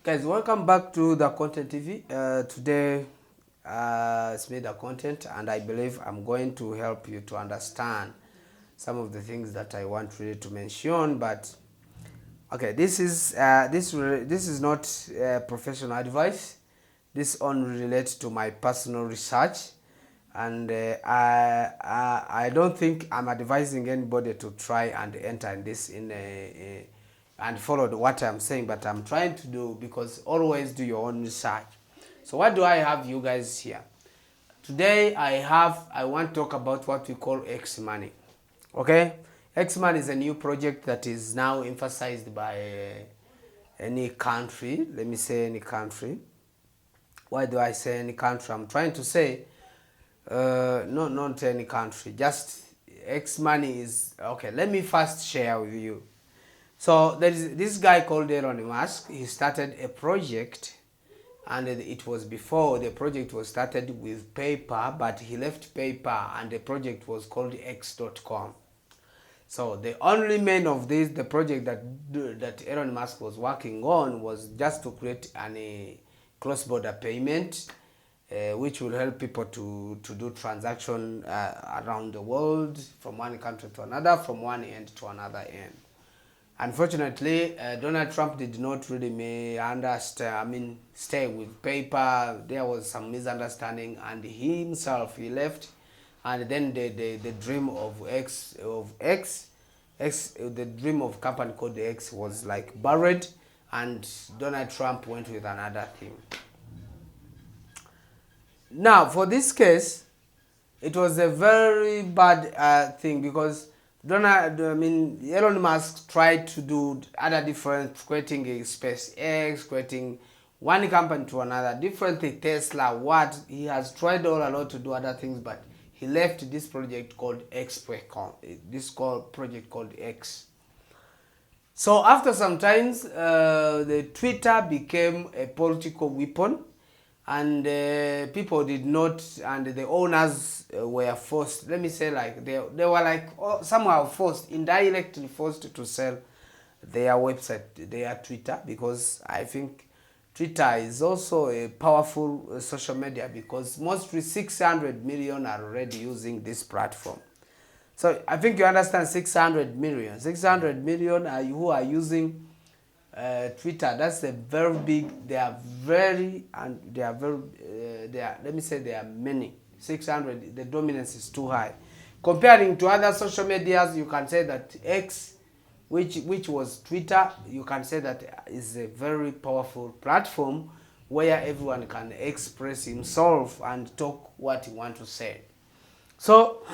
Guys, welcome back to the Content TV. Today, it's me, the content, and I believe I'm going to help you to understand some of the things that I want really to mention. But okay, this is not professional advice. This only relates to my personal research, and I don't think I'm advising anybody to try and enter in this and follow what I'm saying, but I'm trying to do, because always do your own research. So what do I have you guys here? Today I want to talk about what we call X money. Okay? X money is a new project that is now emphasized by any country. Let me say any country. Why do I say any country? I'm trying to say no, not any country, just X money is okay. Let me first share with you. So there is this guy called Elon Musk. He started a project, and it was before the project was started with paper, but he left paper and the project was called X.com. So the only main of this, the project that Elon Musk was working on, was just to create a cross-border payment, which will help people to do transaction around the world, from one country to another, from one end to another end. Unfortunately, Donald Trump did not really stay with paper. There was some misunderstanding, and he himself, he left, and then the dream of the dream of company called X was like buried, and Donald Trump went with another thing. Now, for this case, it was a very bad thing, because Elon Musk tried to do other different, creating a SpaceX, creating one company to another, differently Tesla, what, he has tried all a lot to do other things, but he left this project called project called X. So after some times, the Twitter became a political weapon, and people did not, and the owners were forced, let me say, like they were like somehow forced, indirectly forced to sell their website, their Twitter, because I think Twitter is also a powerful social media, because mostly 600 million are already using this platform. So I think you understand 600 million who are using Twitter. That's a very big. They are very, let me say, they are many. 600. The dominance is too high. Comparing to other social medias, you can say that X, which was Twitter, you can say that is a very powerful platform where everyone can express himself and talk what he wants to say. So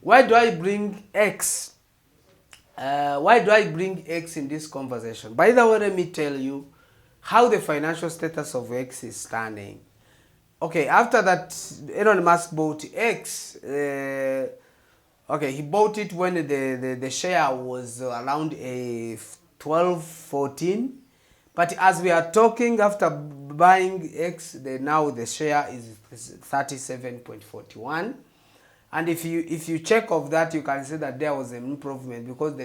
why do I bring X? Why do I bring X in this conversation? By the way, let me tell you how the financial status of X is standing. Okay, after that, Elon Musk bought X. He bought it when the share was around a 12, 14. But as we are talking, after buying X, now the share is 37.41. And if you check of that, you can see that there was an improvement, because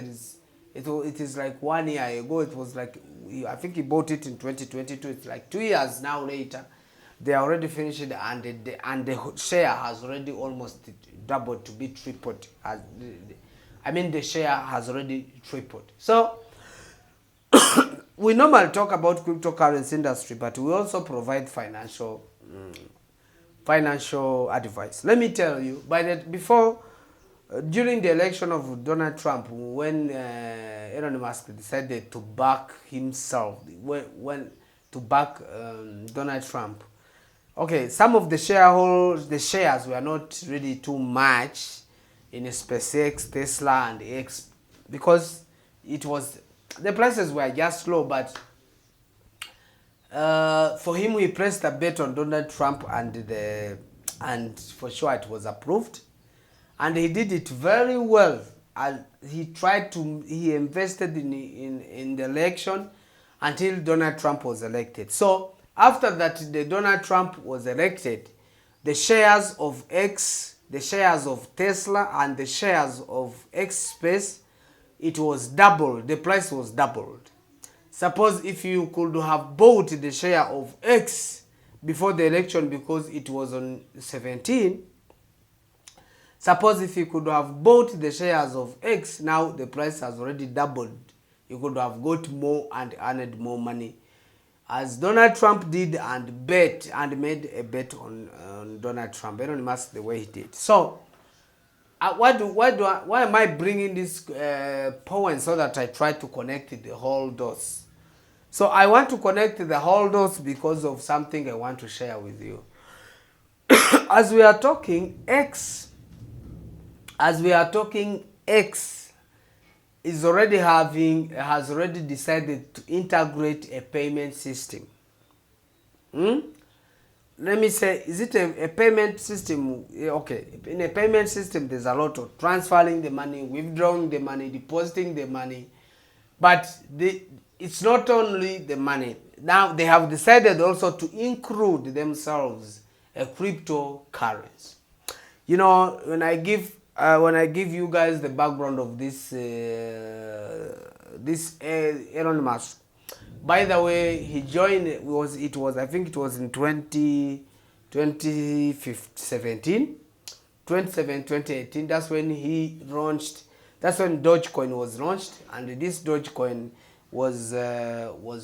it is like 1 year ago. It was like, I think he bought it in 2022. It's like 2 years now later. They are already finished, and the share has already almost doubled to be tripled. The share has already tripled. So we normally talk about cryptocurrency industry, but we also provide financial advice. Let me tell you, during the election of Donald Trump, when Elon Musk decided to back himself, to back Donald Trump, okay, some of the shares were not really too much in SpaceX, Tesla, and X, because the prices were just low, but for him, he pressed a bet on Donald Trump, and for sure it was approved, and he did it very well. And he invested in the election until Donald Trump was elected. So after that, the Donald Trump was elected, the shares of X, the shares of Tesla, and the shares of X Space, it was doubled. The price was doubled. Suppose if you could have bought the share of X before the election because it was on 17, suppose if you could have bought the shares of X, now the price has already doubled. You could have got more and earned more money. As Donald Trump did and bet and made a bet on Donald Trump. Elon Musk the way he did. So, why am I bringing this poem so that I try to connect the whole dots? So I want to connect the whole dots because of something I want to share with you. As we are talking, X has already decided to integrate a payment system. Let me say, is it a payment system? Okay, in a payment system, there's a lot of transferring the money, withdrawing the money, depositing the money. But it's not only the money. Now they have decided also to include themselves a cryptocurrency. You know, when I give you guys the background of this Elon Musk. By the way, he joined, I think it was in 2018. That's when he launched, that's when Dogecoin was launched, and this Dogecoin was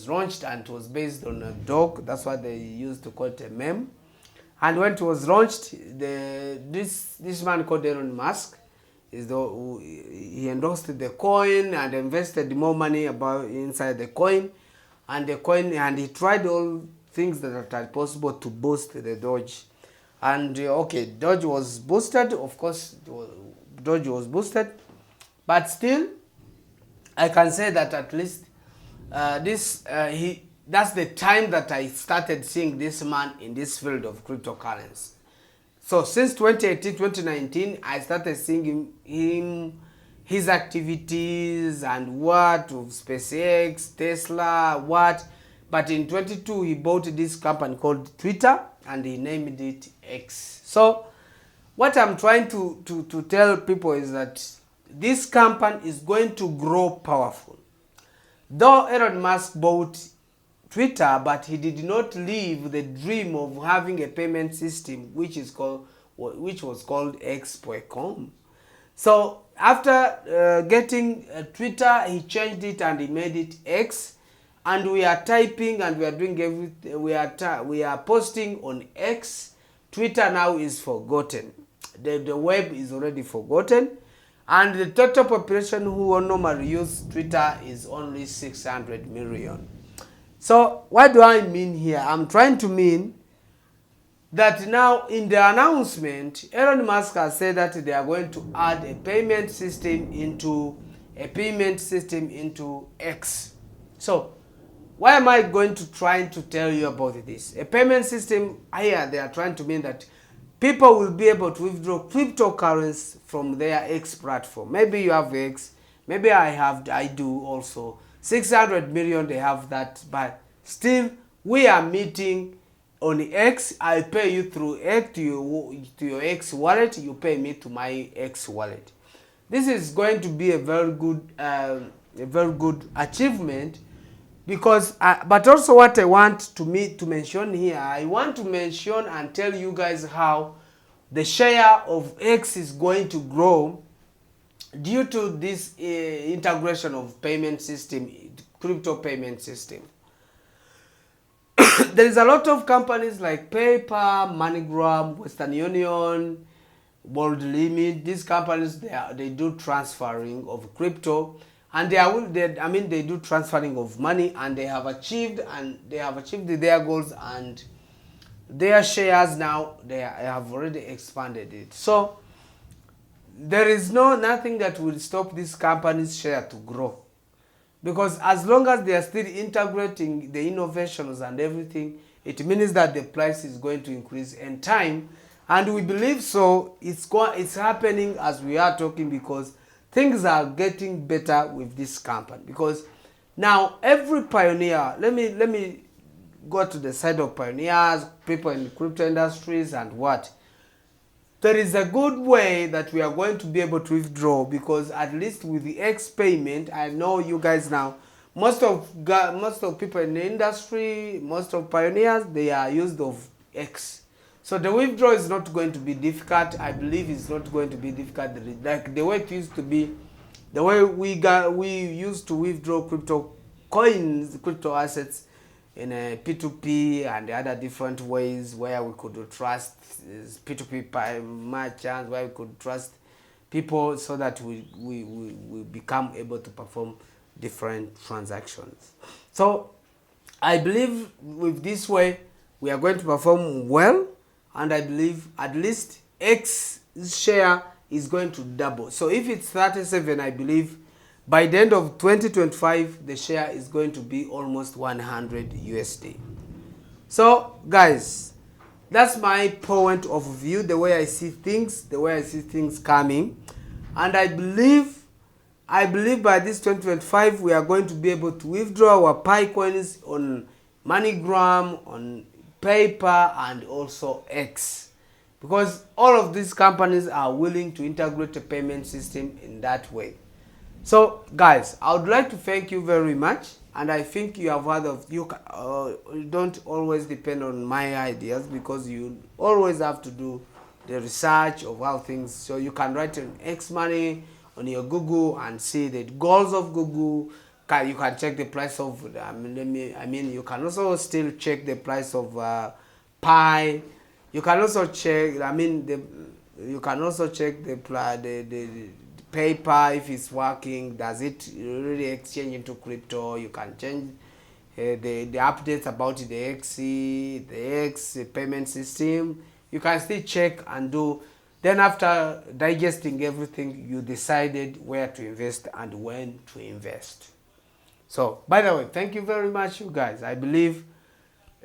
launched and it was based on a dog. That's what they used to call it, a meme. And when it was launched, this man called Elon Musk he endorsed the coin and invested more money inside the coin, and he tried all things that are possible to boost the Doge. And okay, Doge was boosted, of course. Doge was boosted, but still, I can say that at least that's the time that I started seeing this man in this field of cryptocurrency. So since 2018, 2019, I started seeing his activities and what of SpaceX, Tesla, what. But in 22, he bought this company called Twitter and he named it X. So what I'm trying to tell people is that this company is going to grow powerful. Though Elon Musk bought Twitter, but he did not leave the dream of having a payment system which was called X.com. So after getting Twitter, he changed it and he made it X, and we are typing and we are doing everything. We are posting on X. Twitter now is forgotten. The web is already forgotten, and the total population who normally use Twitter is only 600 million. So what do I mean here? I'm trying to mean that now in the announcement, Elon Musk has said that they are going to add a payment system into X. So why am I going to try to tell you about this? A payment system here, they are trying to mean that people will be able to withdraw cryptocurrency from their X platform. Maybe you have X, maybe I do also. 600 million, they have that, but still we are meeting on X. I pay you through X to your X wallet, you pay me to my X wallet. This is going to be a very good achievement, because but also what I want to mention here, I want to mention and tell you guys how the share of X is going to grow due to this integration of payment system, crypto payment system. There is a lot of companies like PayPal, MoneyGram, Western Union, World Limit. These companies, they do transferring of crypto, and they do transferring of money, and they have achieved their goals, and their shares now they have already expanded it. So there is nothing that will stop these companies' share to grow, because as long as they are still integrating the innovations and everything, it means that the price is going to increase in time, and we believe so. It's happening as we are talking, because things are getting better with this company. Because now every pioneer, let me go to the side of pioneers, people in the crypto industries, and what. There is a good way that we are going to be able to withdraw, because at least with the X payment, I know you guys now, most of people in the industry, most of pioneers, they are used of X. So the withdrawal is not going to be difficult. I believe it's not going to be difficult like the way it used to be. The way we used to withdraw crypto coins, crypto assets in a P2P and other different ways where we could trust P2P merchants, where we could trust people so that we become able to perform different transactions. So I believe with this way we are going to perform well, and I believe at least X share is going to double. So if it's 37, I believe by the end of 2025 the share is going to be almost 100 USD. So guys, that's my point of view, the way I see things coming. And I believe by this 2025 we are going to be able to withdraw our Pi coins on MoneyGram, on Paper, and also X, because all of these companies are willing to integrate a payment system in that way. So guys, I would like to thank you very much, and I think you have heard of you don't always depend on my ideas, because you always have to do the research of how things, so you can write an X money on your Google and see the goals of Google. You can check the price of you can also still check the price of Pi. You can also check you can also check the Paper, if it's working, does it really exchange into crypto. You can change the updates about the X payment system. You can still check and do. Then after digesting everything, you decided where to invest and when to invest. So by the way, thank you very much, you guys. I believe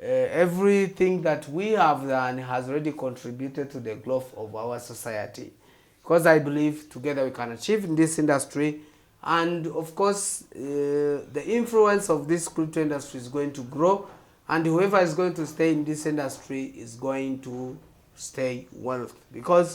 everything that we have done has already contributed to the growth of our society, because I believe together we can achieve in this industry. And of course the influence of this crypto industry is going to grow, and whoever is going to stay in this industry is going to stay wealthy, because